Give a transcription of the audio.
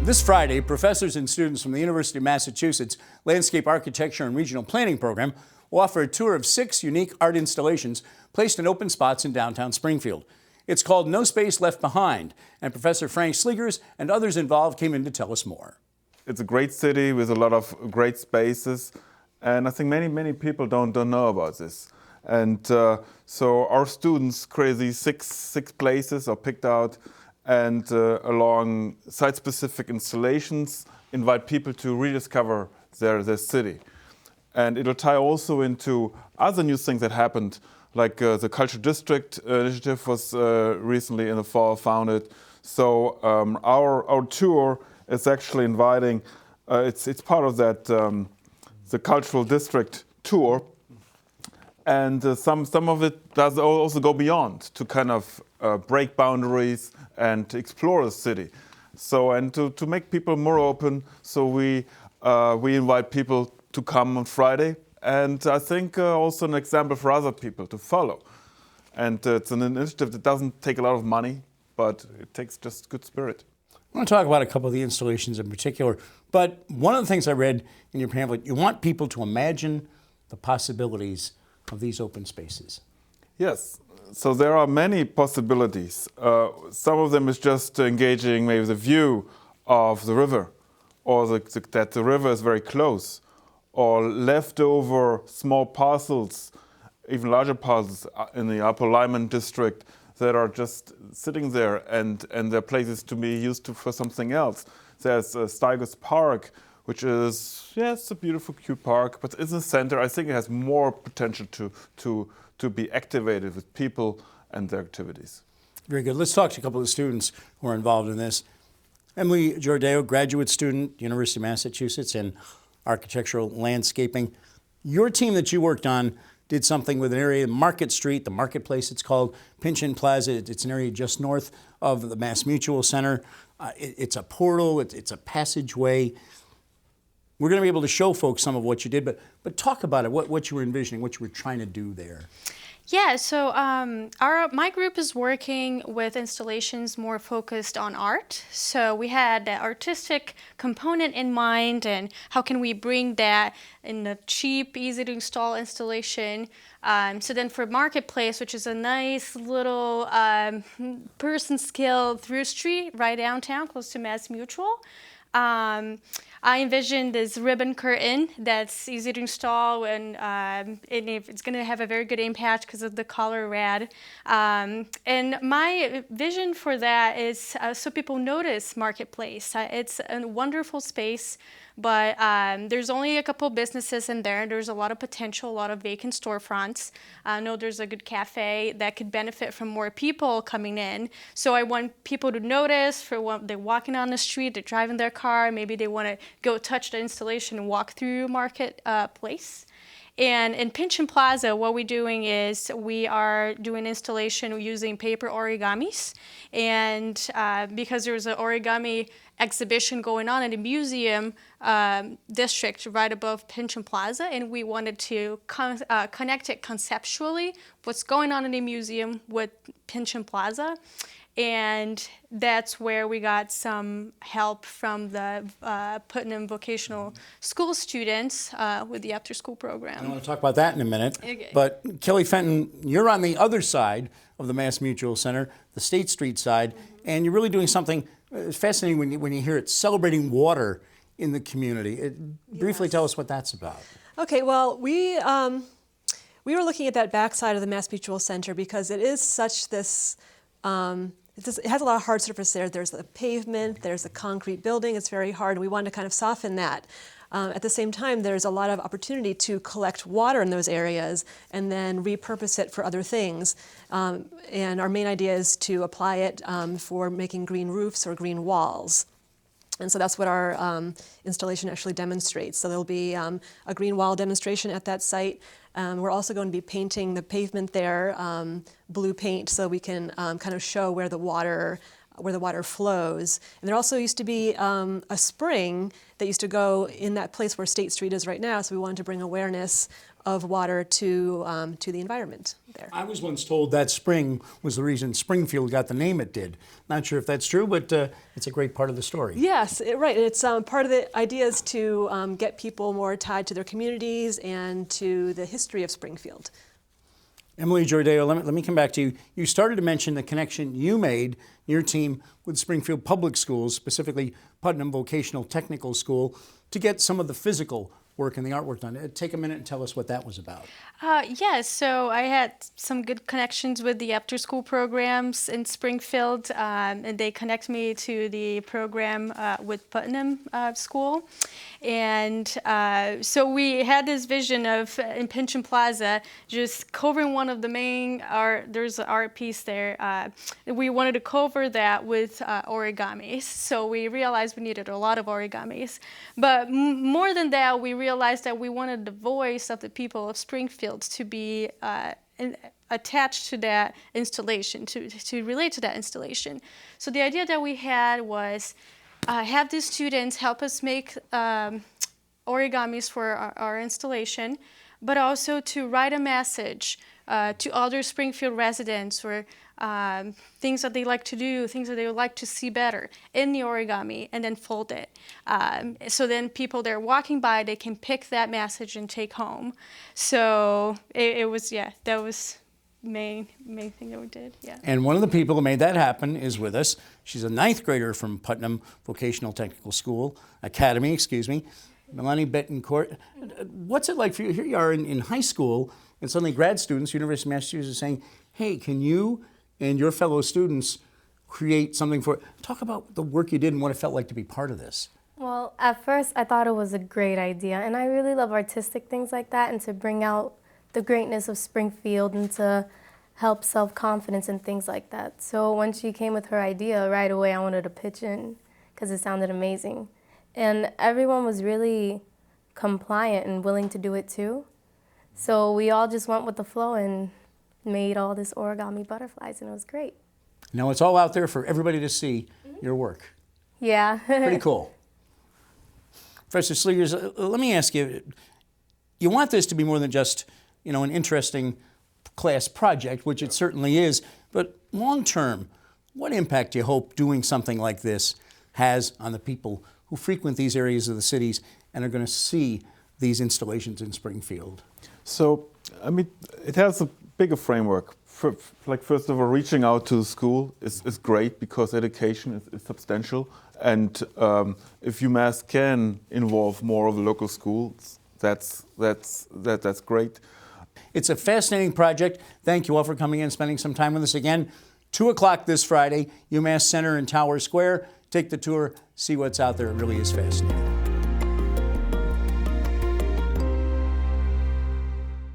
This Friday, professors and students from the University of Massachusetts Landscape Architecture and Regional Planning program will offer a tour of 6 unique art installations placed in open spots in downtown Springfield. It's called No Space Left Behind, and Professor Frank Sleegers and others involved came in to tell us more. It's a great city with a lot of great spaces, and I think many people don't know about this. And so our students created these six places are picked out, and along site-specific installations invite people to rediscover their city. And it'll tie also into other new things that happened, like the Cultural District initiative was recently in the fall founded. So our tour is actually inviting, it's part of that the Cultural District tour, and some of it does also go beyond to kind of break boundaries and explore the city. So, and to make people more open, so we invite people to come on Friday, and I think also an example for other people to follow. And it's an initiative that doesn't take a lot of money, but it takes just good spirit. I want to talk about a couple of the installations in particular, but one of the things I read in your pamphlet, you want people to imagine the possibilities of these open spaces. Yes, so there are many possibilities. Some of them is just engaging maybe the view of the river, or that the river is very close, or leftover small parcels, even larger parcels in the Upper Lyman district that are just sitting there, and they're places to be used for something else. There's Sleegers Park, which is, it's a beautiful, cute park, but in the center, I think it has more potential to be activated with people and their activities. Very good. Let's talk to a couple of the students who are involved in this. Emily Jordeo, graduate student, University of Massachusetts in architectural landscaping. Your team that you worked on did something with an area, Market Street, the marketplace it's called, Pynchon Plaza. It's an area just north of the Mass Mutual Center. It's a portal, it's a passageway. We're going to be able to show folks some of what you did, but talk about it, what you were envisioning, what you were trying to do there. Yeah, so my group is working with installations more focused on art. So we had the artistic component in mind, and how can we bring that in a cheap, easy to install installation. So then for Marketplace, which is a nice little person scale through street right downtown, close to Mass Mutual. I envisioned this ribbon curtain that's easy to install, and it's going to have a very good impact because of the color red. And my vision for that is so people notice Marketplace. It's a wonderful space, but there's only a couple businesses in there. There's a lot of potential, a lot of vacant storefronts. I know there's a good cafe that could benefit from more people coming in. So I want people to notice for when they're walking on the street, they're driving their car, maybe they want to go touch the installation and walk through Marketplace. And in Pynchon Plaza, what we're doing is we are doing installation using paper origamis. And because there's an origami exhibition going on in the museum district right above Pynchon Plaza, and we wanted to connect it conceptually, what's going on in the museum with Pynchon Plaza. And that's where we got some help from the Putnam Vocational School students with the after-school program. I want to talk about that in a minute. Okay. But Kelly Fenton, you're on the other side of the Mass Mutual Center, the State Street side, and you're really doing something fascinating when you hear it, celebrating water in the community. Briefly tell us what that's about. Okay, well, we were looking at that backside of the Mass Mutual Center because it is such this, it has a lot of hard surface there. There's the pavement, there's the concrete building, it's very hard, and we wanted to kind of soften that. At the same time, there's a lot of opportunity to collect water in those areas and then repurpose it for other things. And our main idea is to apply it for making green roofs or green walls. And so that's what our installation actually demonstrates. So there'll be a green wall demonstration at that site. We're also going to be painting the pavement there blue paint so we can kind of show where the water flows. And there also used to be a spring that used to go in that place where State Street is right now, so we wanted to bring awareness of water to the environment there. I was once told that spring was the reason Springfield got the name it did. Not sure if that's true, but it's a great part of the story. Yes, right. It's part of the idea is to get people more tied to their communities and to the history of Springfield. Emily Jordeo, let me come back to you. You started to mention the connection you made, your team, with Springfield Public Schools, specifically Putnam Vocational Technical School, to get some of the physical work and the artwork done. Take a minute and tell us what that was about. Yes, so I had some good connections with the after-school programs in Springfield, and they connect me to the program with Putnam School. And so we had this vision of, in Pynchon Plaza, just covering one of the main art, there's an art piece there. We wanted to cover that with origamis. So we realized we needed a lot of origamis. But more than that, we realized that we wanted the voice of the people of Springfield to be attached to that installation, to relate to that installation. So the idea that we had was have the students help us make origamis for our installation, but also to write a message to other Springfield residents or things that they like to do, things that they would like to see better in the origami, and then fold it. So then people that are walking by, they can pick that message and take home. So it was, yeah, that was main thing that we did, yeah. And one of the people who made that happen is with us. She's a 9th grader from Putnam Vocational Technical School, Academy, Melanie Bettencourt. What's it like for you? Here you are in high school, and suddenly grad students, University of Massachusetts, are saying, hey, can you and your fellow students create something for it? Talk about the work you did and what it felt like to be part of this. Well, at first I thought it was a great idea, and I really love artistic things like that, and to bring out the greatness of Springfield and to help self-confidence and things like that. So when she came with her idea, right away I wanted to pitch in because it sounded amazing. And everyone was really compliant and willing to do it too. So we all just went with the flow and made all this origami butterflies, and it was great. Now it's all out there for everybody to see your work. Yeah. Pretty cool. Professor Sleegers, let me ask you, you want this to be more than just, an interesting class project, which it certainly is, but long term, what impact do you hope doing something like this has on the people who frequent these areas of the cities and are going to see these installations in Springfield? So, it has a bigger framework. First of all, reaching out to the school is great because education is substantial. And if UMass can involve more of the local schools, that's great. It's a fascinating project. Thank you all for coming in and spending some time with us again. 2 o'clock this Friday, UMass Center in Tower Square. Take the tour, see what's out there. It really is fascinating.